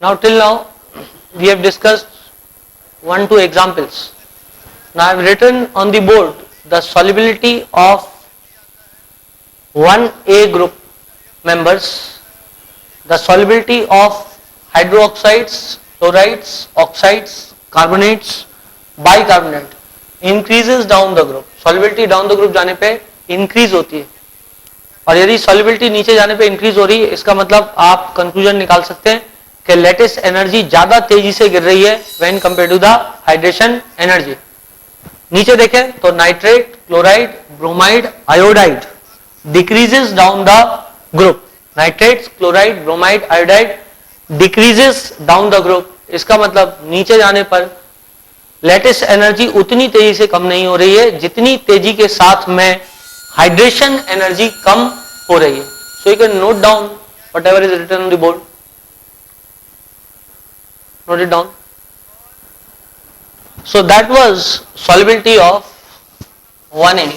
Now till now we have discussed 1-2 examples. Now I have written on the board the solubility of 1A group members, the solubility of hydroxides, chlorides, oxides, carbonates, bicarbonate increases down the group. Solubility down the group जाने पे increase होती है, और यदि solubility नीचे जाने पे increase हो रही है, इसका मतलब आप conclusion निकाल सकते हैं कि lattice energy ज्यादा तेजी से गिर रही है when compared to the hydration energy. नीचे देखें तो nitrate, chloride, bromide, iodide decreases down the group. Nitrate, chloride, bromide, iodide decreases down the group. इसका मतलब नीचे जाने पर लैटिस एनर्जी उतनी तेजी से कम नहीं हो रही है जितनी तेजी के साथ में हाइड्रेशन एनर्जी कम हो रही है. So you can note down whatever is written on the board. Note it down. So that was solubility of 1A.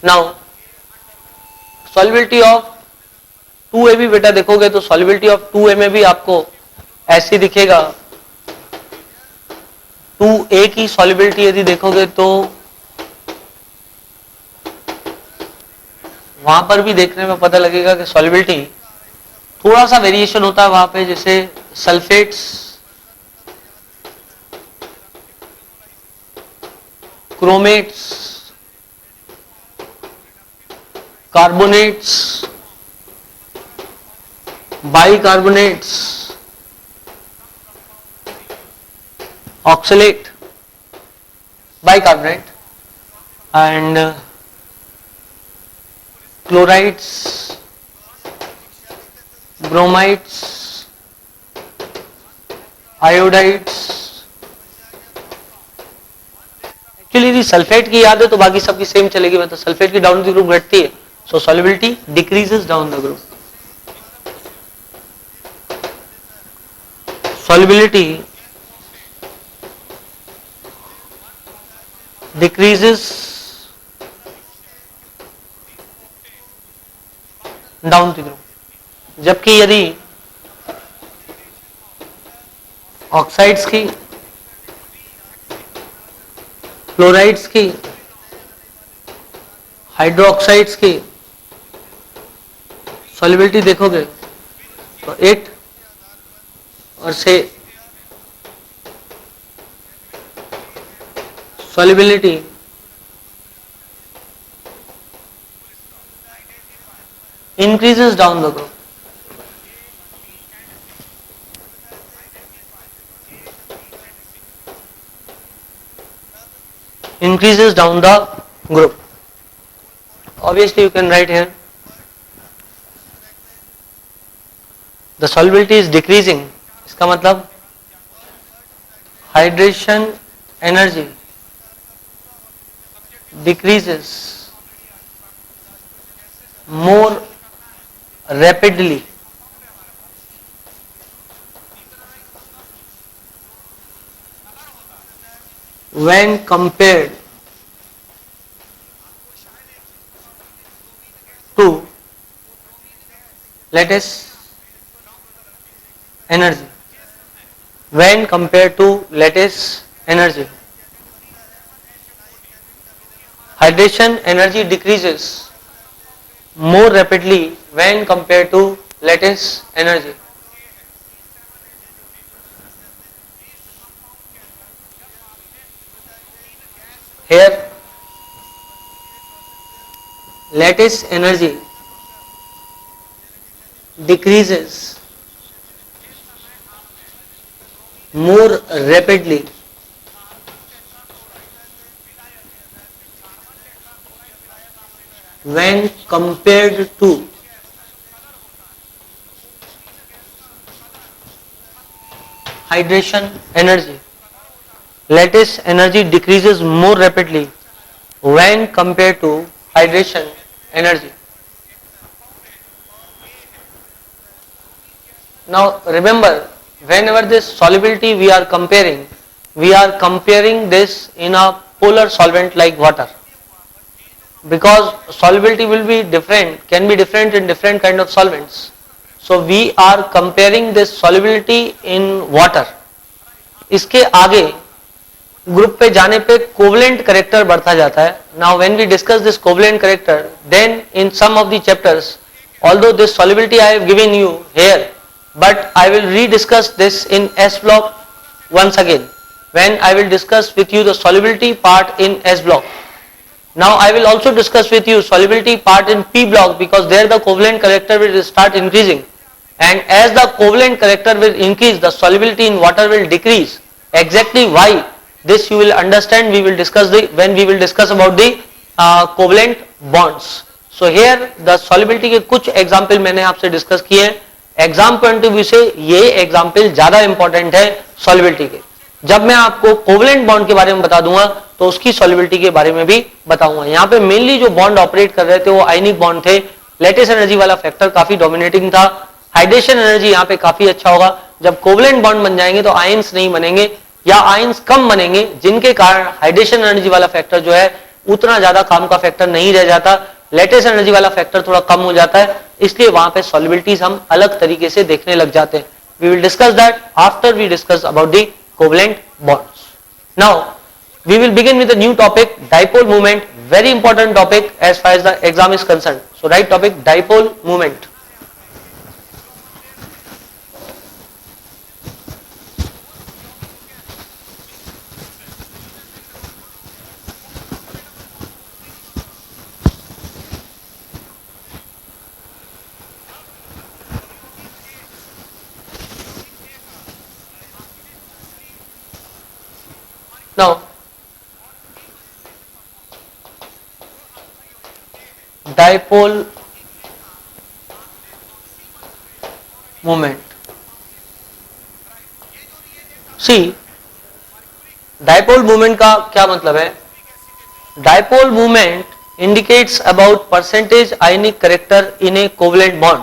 Now solubility of 2A भी बेटा देखोगे तो solubility of 2A में भी आपको ऐसे दिखेगा. 2A की solubility यदि देखोगे तो वहां पर भी देखने में पता लगेगा कि solubility थोड़ा सा वेरिएशन होता है वहां पे, जैसे sulphates, chromates, carbonates, bicarbonates, oxalate, bicarbonate and chlorides, bromides, iodides. Actually यदि सल्फेट की याद है तो बाकी सबकी सेम चलेगी, मतलब सल्फेट की डाउन द ग्रुप घटती है, so solubility decreases down the group. Solubility decreases down the group. जबकि यदि ऑक्साइड्स की, क्लोराइड्स की, हाइड्रोक्साइड्स की सॉल्युबिलिटी देखोगे तो 8 और से solubility increases down the group. Increases down the group. Obviously you can write here the solubility is decreasing. इसका मतलब hydration energy decreases more rapidly when compared to lattice energy. When compared to lattice energy, hydration energy decreases more rapidly when compared to lattice energy. Here lattice energy decreases more rapidly when compared to hydration energy. Lattice energy decreases more rapidly when compared to hydration energy. Now remember, whenever this solubility we are comparing this in a polar solvent like water. because solubility will be different, can be different in different kind of solvents. So we are comparing this solubility in water. इसके आगे group पे जाने पे covalent character बढ़ता जाता है. Now when we discuss this covalent character, then in some of the chapters, although this solubility I have given you here, but I will rediscuss this in S block once again when I will discuss with you the solubility part in S block. Now I will also discuss with you solubility part in P block, because there the covalent character will start increasing, and as the covalent character will increase, the solubility in water will decrease. Exactly why, this you will understand, we will discuss when we will discuss about the covalent bonds. So here the solubility के कुछ example मैंने आपसे discuss किए हैं. Exam point of view से ये example ज्यादा important है सॉल्युबिलिटी के. जब मैं आपको कोवलेंट बॉन्ड के बारे में बता दूंगा तो उसकी सॉल्युबिलिटी के बारे में भी बताऊंगा. यहाँ पे मेनली जो बॉन्ड ऑपरेट कर रहे थे वो आयनिक बॉन्ड थे. लेटिस एनर्जी वाला फैक्टर काफी डोमिनेटिंग था. हाइड्रेशन एनर्जी यहाँ पे काफी अच्छा होगा. जब कोवलेंट बॉन्ड बन जाएंगे तो आयंस नहीं बनेंगे या आयंस कम बनेंगे, जिनके कारण हाइड्रेशन एनर्जी वाला फैक्टर जो है उतना ज्यादा काम का फैक्टर नहीं रह जाता. लेटेस्ट एनर्जी वाला फैक्टर थोड़ा कम हो जाता है, इसलिए वहां पे सॉल्युबिलिटीज हम अलग तरीके से देखने लग जाते हैं. We will discuss that after we discuss about the covalent bonds. Now we will begin with a new topic, dipole movement. Very important topic as far as the exam is concern. So right topic, dipole movement. Now, dipole moment. See, dipole moment का क्या मतलब है? Dipole moment indicates about percentage ionic character in a covalent bond.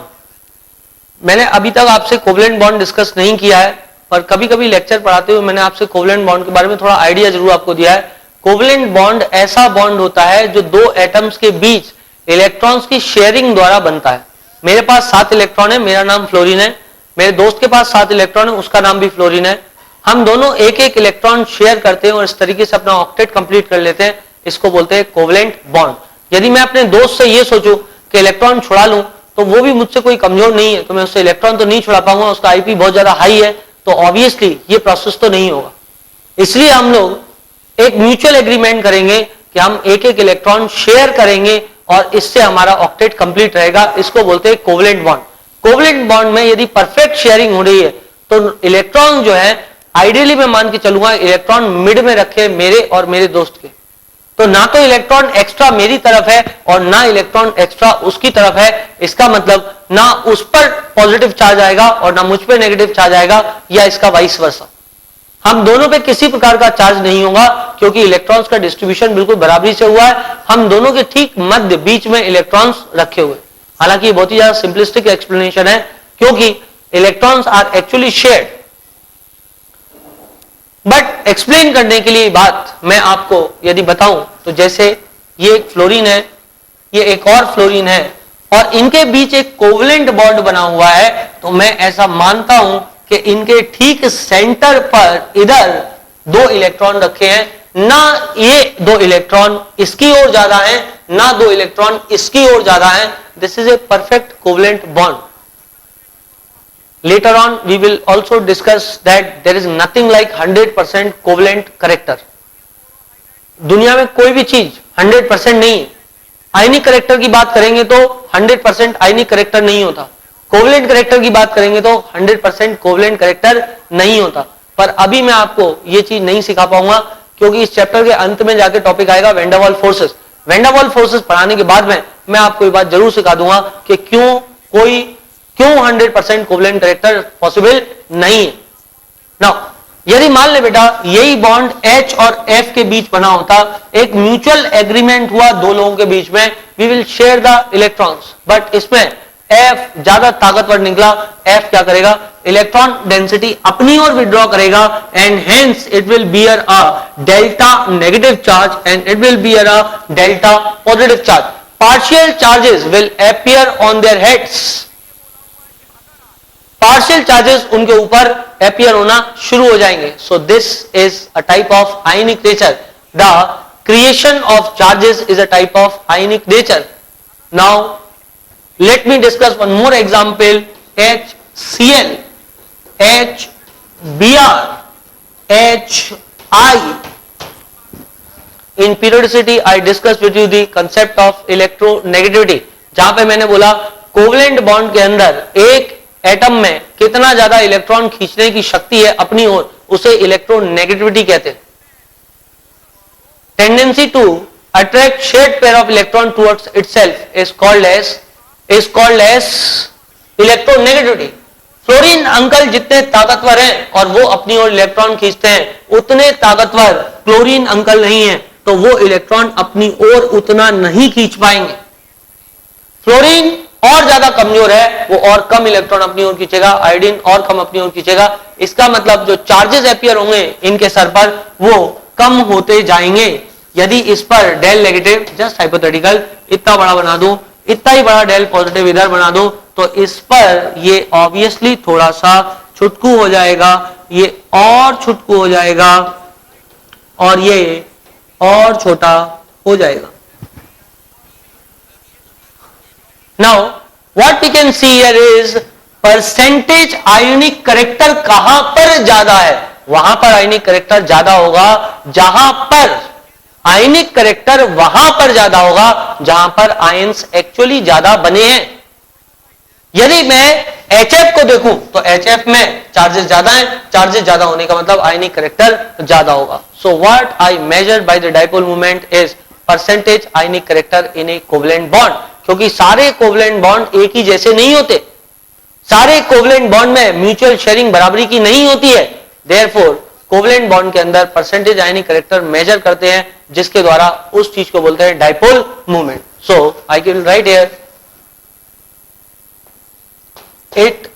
मैंने अभी तक आपसे covalent bond discuss नहीं किया है, पर कभी कभी लेक्चर पढ़ाते हुए मैंने आपसे कोवलेंट बॉन्ड के बारे में थोड़ा आइडिया जरूर आपको दिया है. कोवलेंट बॉन्ड ऐसा बॉन्ड होता है जो दो एटम्स के बीच इलेक्ट्रॉन्स की शेयरिंग द्वारा बनता है. मेरे पास 7 इलेक्ट्रॉन है, मेरा नाम फ्लोरीन है. मेरे दोस्त के पास 7 इलेक्ट्रॉन है, उसका नाम भी फ्लोरीन है. हम दोनों एक एक इलेक्ट्रॉन शेयर करते हैं और इस तरीके से अपना ऑक्टेट कंप्लीट कर लेते हैं. इसको बोलते हैं कोवलेंट बॉन्ड. यदि मैं अपने दोस्त से ये सोचूं कि इलेक्ट्रॉन छुड़ा लूं, तो वो भी मुझसे कोई कमजोर नहीं है, तो मैं उससे इलेक्ट्रॉन तो नहीं छुड़ा पाऊंगा, उसका आईपी बहुत ज्यादा हाई है, तो ऑब्वियसली ये प्रोसेस तो नहीं होगा. इसलिए हम लोग एक म्यूचुअल एग्रीमेंट करेंगे कि हम एक एक इलेक्ट्रॉन शेयर करेंगे और इससे हमारा ऑक्टेट कंप्लीट रहेगा. इसको बोलते हैं कोवलेंट बॉन्ड. कोवलेंट बॉन्ड में यदि परफेक्ट शेयरिंग हो रही है तो इलेक्ट्रॉन जो है, आइडियली मैं मान के चलूंगा इलेक्ट्रॉन मिड में रखे मेरे और मेरे दोस्त के, तो ना तो इलेक्ट्रॉन एक्स्ट्रा मेरी तरफ है और ना इलेक्ट्रॉन एक्स्ट्रा उसकी तरफ है. इसका मतलब ना उस पर पॉजिटिव चार्ज आएगा और ना मुझ पर नेगेटिव चार्ज आएगा, या इसका वाइस वर्सा. हम दोनों पे किसी प्रकार का चार्ज नहीं होगा, क्योंकि इलेक्ट्रॉन्स का डिस्ट्रीब्यूशन बिल्कुल बराबरी से हुआ है. हम दोनों के ठीक मध्य बीच में इलेक्ट्रॉन्स रखे हुए. हालांकि ये बहुत ही ज्यादा सिंपलिस्टिक एक्सप्लेनेशन है, क्योंकि electrons are actually shared. But explain करने के लिए बात मैं आपको यदि बताऊं, तो जैसे ये एक फ्लोरीन है, ये एक और फ्लोरीन है, और इनके बीच एक कोवलेंट बॉन्ड बना हुआ है, तो मैं ऐसा मानता हूं कि इनके ठीक सेंटर पर इधर 2 इलेक्ट्रॉन रखे हैं. ना ये 2 इलेक्ट्रॉन इसकी ओर ज्यादा है, ना 2 इलेक्ट्रॉन इसकी ओर ज्यादा है. This is a perfect covalent bond. Later on we will also discuss that there is nothing like 100% covalent character. दुनिया में कोई भी चीज 100% नहीं है. आयनिक करेक्टर की बात करेंगे तो 100% आयनिक करेक्टर नहीं होता. कोवलेंट करेक्टर की बात करेंगे तो 100% कोवलेंट करेक्टर नहीं होता. पर अभी मैं आपको ये चीज नहीं सिखा पाऊंगा, क्योंकि इस चैप्टर के अंत में जाके टॉपिक आएगा van der Waals forces. Van der Waals forces पढ़ाने के बाद में मैं आपको ये बात जरूर सिखा दूंगा कि क्यों 100% कोवलेंट करेक्टर पॉसिबल नहीं है. नाउ यदि मान ले बेटा यही बॉन्ड H और F के बीच बना होता, एक म्यूचुअल एग्रीमेंट हुआ 2 लोगों के बीच में, we will share the electrons, but इसमें F ज्यादा ताकतवर निकला, F क्या करेगा, इलेक्ट्रॉन डेंसिटी अपनी ओर विड्रॉ करेगा and hence it will bear a delta negative charge and it will bear a delta positive charge. Partial charges will appear on their heads. Partial charges उनके ऊपर appear होना शुरू हो जाएंगे. So this is a type of ionic nature. The creation of charges is a type of ionic nature. Now let me discuss one more example. HCl, HBr, HI. In periodicity I discussed with you the concept of electronegativity. जहां पे मैंने बोला covalent bond के अंदर एक atom में कितना ज्यादा इलेक्ट्रॉन खींचने की शक्ति है अपनी ओर, उसे इलेक्ट्रोनेगेटिविटी कहते हैं. Tendency to attract shared pair of electron towards itself is called as electronegativity. Fluorine uncle जितने ताकतवर हैं और वो अपनी ओर इलेक्ट्रॉन खींचते हैं, उतने ताकतवर क्लोरीन अंकल नहीं है, तो वो इलेक्ट्रॉन अपनी ओर उतना नहीं खींच पाएंगे. फ्लोरीन और ज्यादा कमजोर है, वो और कम इलेक्ट्रॉन अपनी ओर खींचेगा, आयोडीन और कम अपनी ओर खींचेगा. इसका मतलब जो चार्जेस अपीयर होंगे इनके सर पर वो कम होते जाएंगे. यदि इस पर डेल नेगेटिव, जस्ट हाइपोथेटिकल, इतना बड़ा बना दो, इतना ही बड़ा डेल पॉजिटिव इधर बना दो, तो इस पर ये ऑब्वियसली थोड़ा सा छुटकू हो जाएगा, ये और छुटकू हो जाएगा और ये और छोटा हो जाएगा. Now what we can see here is percentage ionic character कहां पर ज्यादा है. वहां पर आयोनिक करेक्टर ज्यादा होगा जहां पर आयनिक करेक्टर वहां पर ज्यादा होगा जहां पर आयंस एक्चुअली ज्यादा बने हैं. यदि मैं HF को देखूं तो HF में चार्जेस ज्यादा हैं, चार्जेस ज्यादा होने का मतलब आयनिक करेक्टर ज्यादा होगा. So what I measure by the dipole moment is percentage ionic character in A covalent bond. क्योंकि सारे कोवलेंट बॉन्ड एक ही जैसे नहीं होते, सारे कोवलेंट बॉन्ड में म्यूचुअल शेयरिंग बराबरी की नहीं होती है. देयरफॉर कोवलेंट बॉन्ड के अंदर परसेंटेज आयनिक करेक्टर मेजर करते हैं, जिसके द्वारा उस चीज को बोलते हैं dipole movement. So I can write here it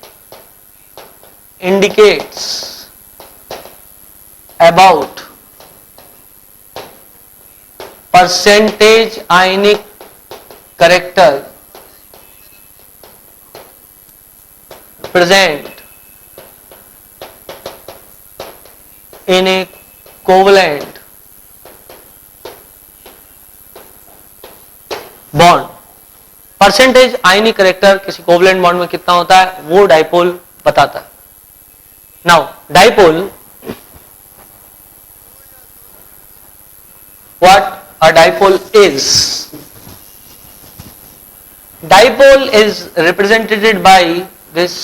indicates about percentage ionic character present in a covalent bond. Percentage ionic character किसी कोवलेंट बॉन्ड में कितना होता है वो डाइपोल बताता है. Now dipole, what a dipole is. Dipole is represented by this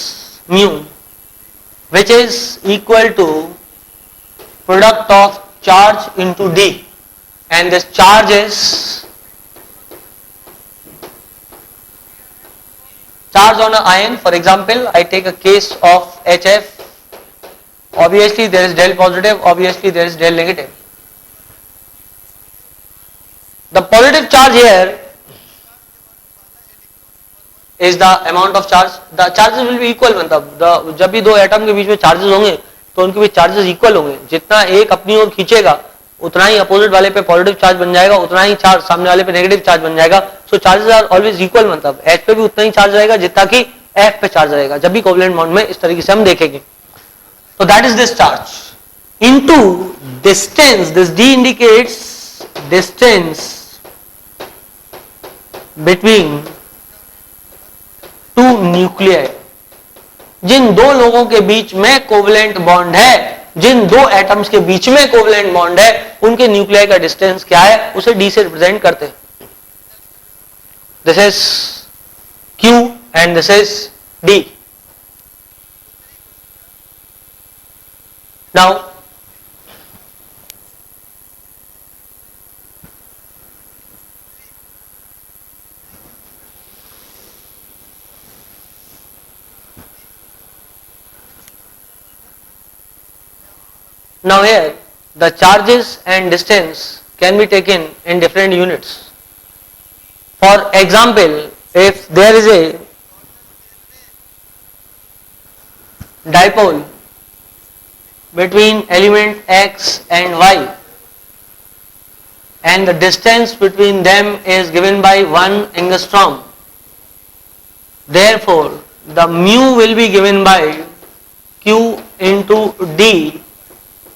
mu which is equal to product of charge into D, and this charge is charge on an ion. For example, I take a case of HF. Obviously there is del positive, obviously there is del negative. The positive charge here is the amount of charge. The charges will be equal. मतलब जब भी दो atom के बीच में charges होंगे तो उनके बीच चार्जेस इक्वल होंगे. जितना एक अपनी ओर खींचेगा उतना ही अपोजिट वाले पे पॉजिटिव चार्ज बन जाएगा, उतना ही चार्ज सामने वाले पे नेगेटिव चार्ज बन जाएगा. सो चार्जेस आर ऑलवेज इक्वल. मतलब H पे भी उतना ही चार्ज रहेगा जितना कि F पे चार्ज रहेगा. जब भी कोवलेंट बॉन्ड में इस तरीके से हम देखेंगे तो that is this charge into distance. This D indicates distance between two nuclei. जिन दो लोगों के बीच में कोवलेंट बॉन्ड है, जिन दो एटम्स के बीच में कोवलेंट बॉन्ड है, उनके न्यूक्लियाई का डिस्टेंस क्या है उसे D से रिप्रेजेंट करते हैं. This is Q and this is D. Now Now here the charges and distance can be taken in different units. For example, if there is a dipole between element X and Y, and the distance between them is given by 1 angstrom. Therefore, the mu will be given by Q into D.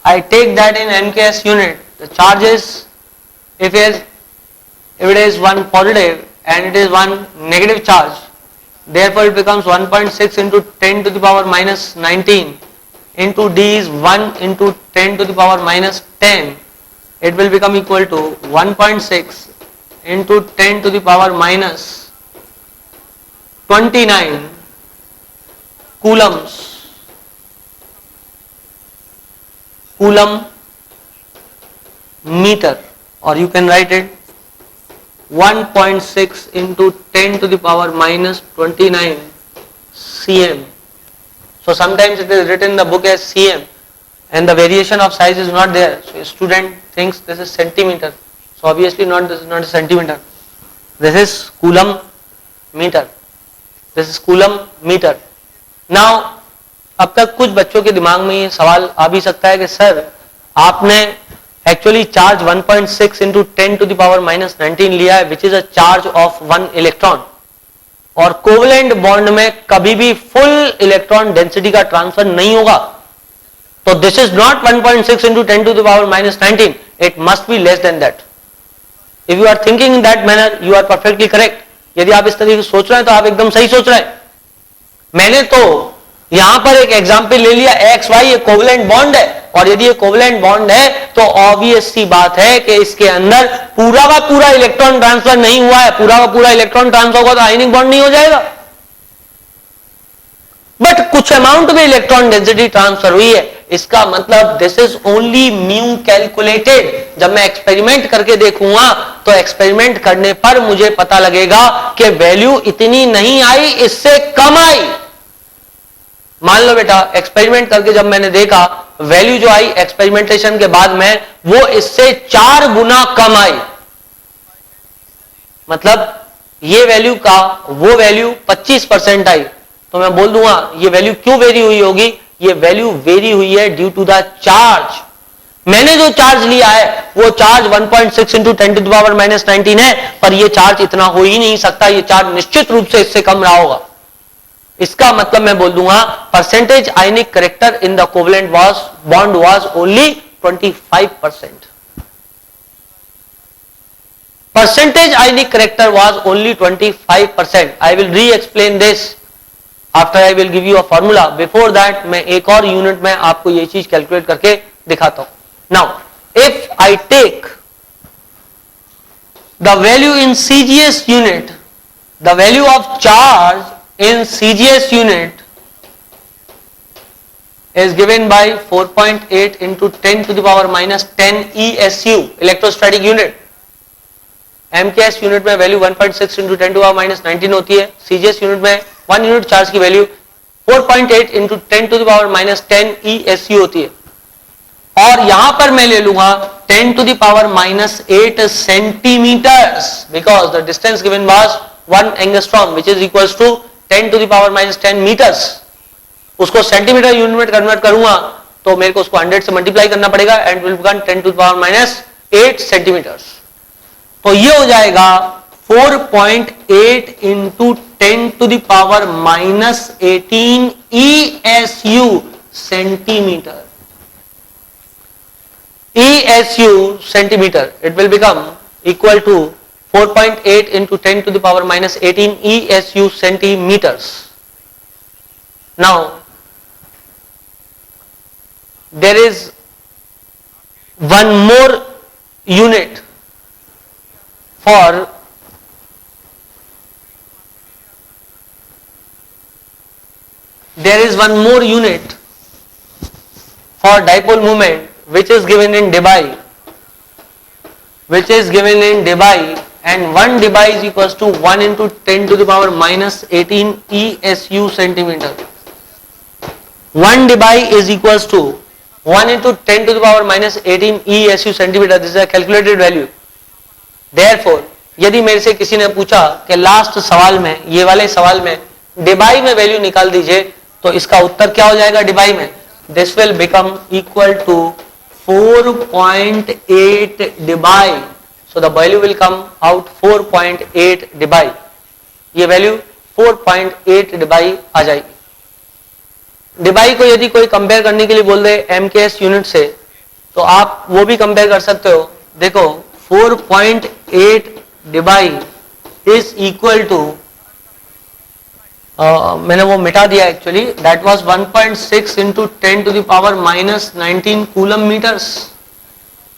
I take that in MKS unit. The charges, if it is one positive and it is one negative charge, therefore it becomes 1.6 into 10 to the power minus 19 into D is 1 into 10 to the power minus 10. It will become equal to 1.6 into 10 to the power minus 29 coulombs. Coulomb meter, or you can write it 1.6 into 10 to the power minus 29 cm. So sometimes it is written in the book as cm and the variation of size is not there. So a student thinks this is centimeter. So obviously this is not a centimeter. This is coulomb meter. This is coulomb meter. Now अब तक कुछ बच्चों के दिमाग में ये सवाल आ भी सकता है कि सर आपने actually charge 1.6 into 10 to the power minus 19 लिया है, which is a charge of 1 electron, और कोवलेंट बॉन्ड में कभी भी फुल इलेक्ट्रॉन डेंसिटी का ट्रांसफर नहीं होगा. तो this is not 1.6 into 10 to the power minus 19, it must be less than that. If you are thinking in that manner you are perfectly correct. यदि आप इस तरीके से सोच रहे हैं तो आप एकदम सही सोच रहे हैं. मैंने तो यहां पर एक एग्जाम्पल ले लिया, एक्स वाई एक कोवलेंट बॉन्ड है, और यदि ये कोवलेंट बॉन्ड है तो ऑब्वियस सी बात है कि इसके अंदर पूरा का पूरा इलेक्ट्रॉन ट्रांसफर नहीं हुआ है. पूरा का पूरा इलेक्ट्रॉन ट्रांसफर होगा तो आयनिक बॉन्ड नहीं हो जाएगा, बट कुछ अमाउंट में इलेक्ट्रॉन डेंसिटी ट्रांसफर हुई है. इसका मतलब this is only mu calculated. जब मैं एक्सपेरिमेंट करके देखूंगा तो एक्सपेरिमेंट करने पर मुझे पता लगेगा कि वैल्यू इतनी नहीं आई, इससे कम आई. मान लो बेटा एक्सपेरिमेंट करके जब मैंने देखा वैल्यू जो आई एक्सपेरिमेंटेशन के बाद में वो इससे 4 गुना कम आई. मतलब ये वैल्यू का वो वैल्यू 25% आई. तो मैं बोल दूंगा ये वैल्यू क्यों वेरी हुई होगी. ये वैल्यू वेरी हुई है ड्यू टू द चार्ज. मैंने जो चार्ज लिया है वो charge 1.6 into 10 to the power minus 19 है, पर ये चार्ज इतना हो ही नहीं सकता. ये चार्ज निश्चित रूप से इससे कम रहा होगा. इसका मतलब मैं बोल दूंगा percentage ionic character in the covalent bond was only 25%. Percentage ionic character was only 25%. I will re explain this after I will give you a formula. Before that मैं एक और यूनिट में आपको ये चीज कैलकुलेट करके दिखाता हूं. Now if I take the value in CGS unit, the value of charge in CGS unit is given by 4.8 into 10 to the power minus 10 ESU, electrostatic unit. MKS unit में value 1.6 into 10 to the power minus 19 होती है. CGS unit में 1 unit charge की value 4.8 into 10 to the power minus 10 ESU होती है. और यहां पर मैं ले लूंगा 10 to the power minus 8 centimeters because the distance given was 1 angstrom which is equals to 10 to the power minus 10 meters. उसको सेंटीमीटर यूनिट में कन्वर्ट करूंगा तो मेरे को उसको 100 से मल्टीप्लाई करना पड़ेगा and will become 10 to the power minus 8 centimetres. तो ये हो जाएगा 4.8 into 10 to the power minus 18 ESU centimetre. ESU centimeter, it will become equal to 4.8 into 10 to the power minus 18 ESU centimeters. Now, there is one more unit for dipole moment which is given in debye, and 1 debye is equals to 1 into 10 to the power minus 18 ESU centimeter. 1 debye is equals to 1 into 10 to the power minus 18 ESU centimeter. This is a calculated value. Therefore, यदि मेरे से किसी ने पूछा कि last सवाल में, ये वाले सवाल में debye में वैल्यू निकाल दीजिए, तो इसका उत्तर क्या हो जाएगा डिबाई में? This will become equal to 4.8 debye. So the value will come out 4.8 debye. ये वैल्यू 4.8 डिबाई आ जाएगी. डिबाई को यदि कोई कंपेयर करने के लिए बोल दे एमकेएस यूनिट से, तो आप वो भी कंपेयर कर सकते हो. देखो 4.8 डिबाई इज इक्वल टू, मैंने वो मिटा दिया actually, that was 1.6 into 10 to the power minus 19 coulomb metres.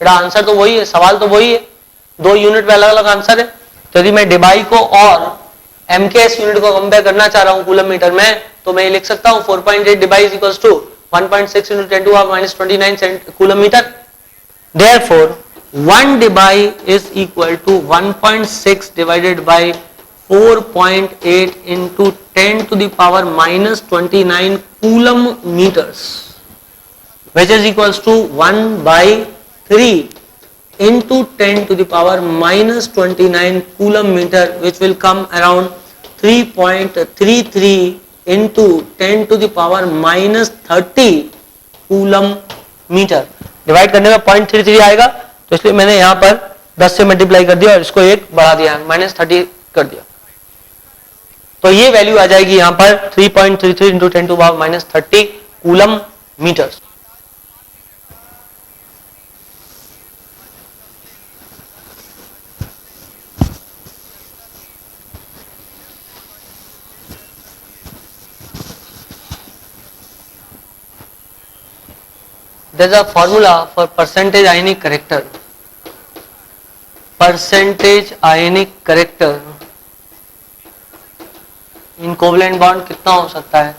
बेटा आंसर तो वही है, सवाल तो वही है, दो यूनिट में अलग अलग आंसर है. तो यदि मैं डिबाई को और एमकेएस यूनिट को कंपेयर करना चाह रहा हूं कूलम मीटर में, तो मैं ये लिख सकता हूं 4.8 debye is equals to 1.6 into 10 to the power minus 29 coulomb meter. Therefore, 1 debye is equal to 1.6 divided by 4.8 into 10 to the power minus 29 coulomb meters, which is equals to 1 by 3 into 10 to the power minus 29 coulomb meter, which will come around 3.33 into 10 to the power minus 30 coulomb metre. Divide करने में 0.33 आएगा, तो इसलिए मैंने यहाँ पर 10 से multiply कर दिया और इसको एक बढ़ा दिया, -30 कर दिया. तो ये वैल्यू आ जाएगी यहाँ पर 3.33 into 10 to the power minus 30 coulomb metre. There is a formula for percentage ionic character. Percentage ionic character in covalent bond कितना हो सकता है?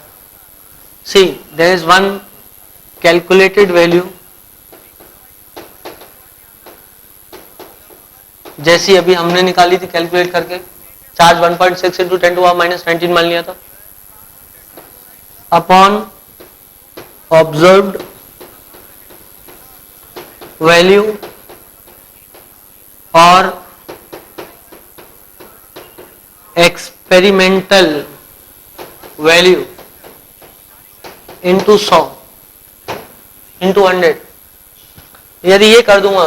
See, there is one calculated value. जैसी अभी हमने निकाली थी कैलकुलेट करके, charge 1.6 into 10 to the power minus 19 मान लिया था. Upon observed value और experimental value into 100 into 100, यदि ये कर दूंगा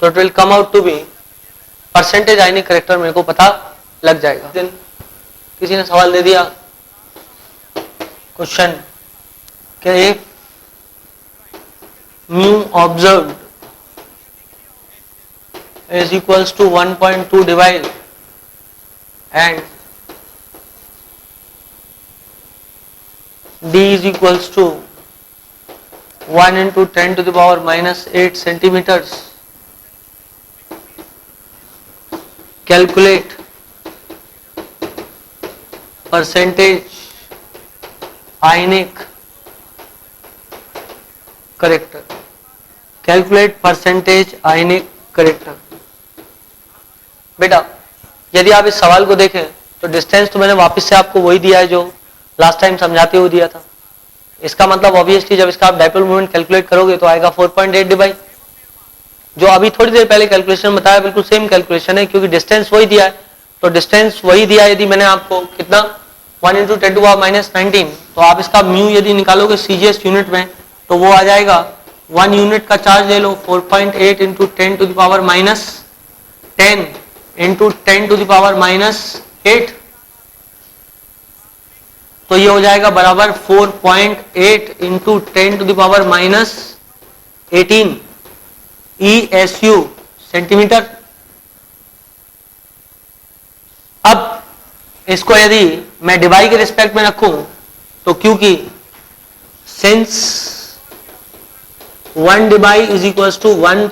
तो it will come out to be percentage ionic character. मेरे को पता लग जाएगा. किसी ने सवाल दे दिया क्वेश्चन क्या ये mu observed is equals to 1.2 divide and d is equals to 1 into 10 to the power minus 8 centimeters. Calculate percentage ionic character. Calculate percentage ionic character. बेटा यदि आप इस सवाल को देखें तो डिस्टेंस तो मैंने वापस से आपको वही दिया है जो लास्ट टाइम समझाते हुए दिया था. इसका मतलब ऑब्वियसली जब इसका आप डाइपोल मोमेंट कैलकुलेट करोगे तो आएगा 4.8 डिवाइड. जो अभी थोड़ी देर पहले कैलकुलेशन बताया बिल्कुल सेम कैलकुलेशन है, क्योंकि डिस्टेंस वही दिया है. तो डिस्टेंस वही दिया यदि मैंने आपको कितना 1 into 10 to the power minus 19, तो आप इसका म्यू यदि निकालोगे सीजीएस यूनिट में तो वो आ जाएगा 1 यूनिट का चार्ज ले लो 4.8 into 10 to the power minus 10 into 10 to the power minus 8, तो ये हो जाएगा बराबर 4.8 into 10 to the power minus 18 ESU centimetre. अब इसको यदि मैं डिवाई के रिस्पेक्ट में रखूं तो क्योंकि since 1 divide is equals to 1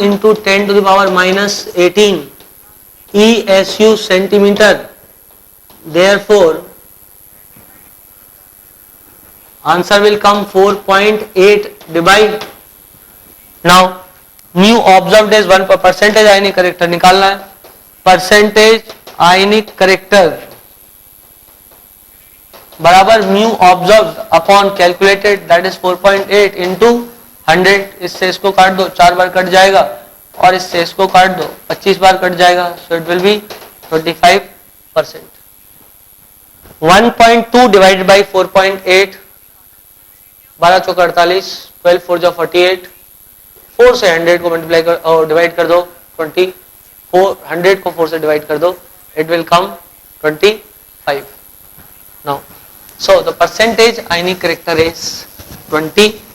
into 10 to the power minus 18 ESU centimeter, therefore answer will come 4.8 divide. Now mu observed is 1 percentage ionic character निकालना है. परसेंटेज आयनिक करेक्टर बराबर mu observed upon calculated that is 4.8 into 100. इससे इसको काट दो, 4 बार cut जाएगा और इससे इसको काट दो, 25 बार कट जाएगा, so it will be 25%. 1.2 divided by 4.8, 12 चौक 48, 12 4 जो 48, 4 से 100 को मल्टीप्लाई कर डिवाइड कर दो 20, 100 को 4 से डिवाइड कर दो, it will come 25. Now so the percentage ionic character is 25.